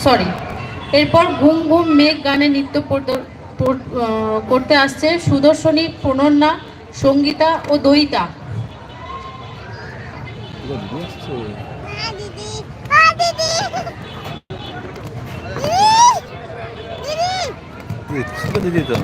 Sorry. এরপর ঘুম ঘুম মেঘ গানে নৃত্য করতে আসছে সুদর্শনী, প্রণন্যা, সঙ্গীতা ও দয়িতা। দিদি তো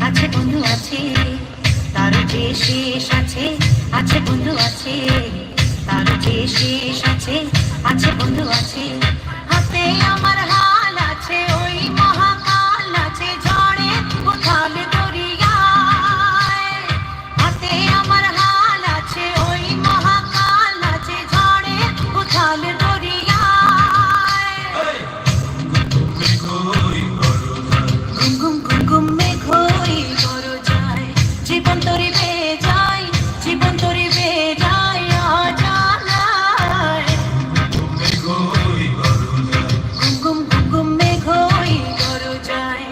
আছে বন্ধু আছে, তার যে শেষ আছে বন্ধু আছে, তার যে শেষ আছে বন্ধু আছে। হাতে আমার হাল আছে, ওই মহাকাল আছে, ঝড়ে উথাল দরিয়ায়। হাতে আমার হাল আছে, ওই মহাকাল আছে, ঝড়ে উথাল দরিয়ায়। ঘুম ঘুম ঘুম মেঘ হই বড় যায়, জীবন তরি বেয়ে যায়, জীবন তরি বেয়ে যায় অজানায়। ঘুম ঘুম ঘুম ঘুম মেঘ হই বড় যায়।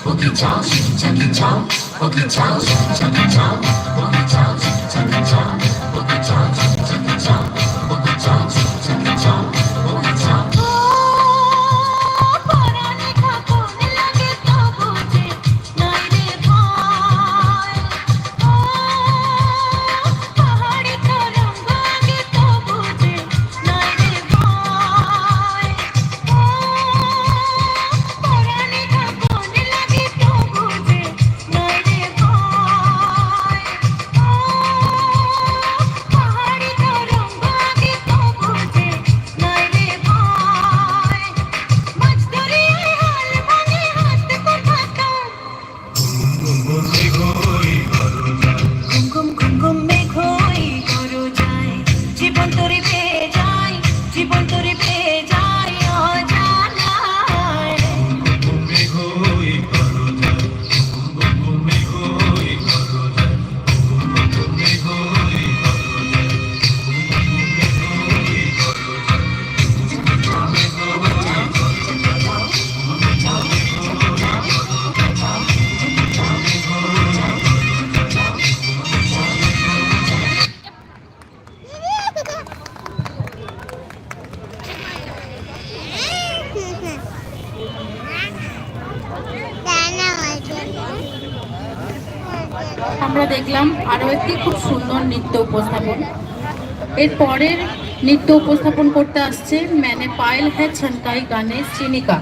Boogie chow, chuggy chow, boogie chow, chuggy chow, boogie chow, chuggy chow, boogie chow, chuggy chow, boogie chow, chuggy chow, boogie chow. পরানে কাপন লাগে তো বুঝে নাই রে ভাই, পাহাড়ি তরঙ্গ লাগে তো বুঝে নাই রে ভাই। পরানে কাপন লাগে তো বুঝে নাই রে ভাই, পাহাড়ি তরঙ্গ লাগে তো বুঝে নাই রে ভাই। মাছ দরিয়ায় হাল ভাঙে হাত কোথাকার। ঘুম ঘুম ঘুম মেঘ হই বড় যায়, জীবন তরি বেয়ে যায়, জীবন তরি বেয়ে যায় অজানায়। আমরা দেখলাম আরও একটি খুব সুন্দর নৃত্য উপস্থাপন। এর পরের নৃত্য উপস্থাপন করতে আসছে मैंने पायल है छनकाई গানে শ্রীনিকা।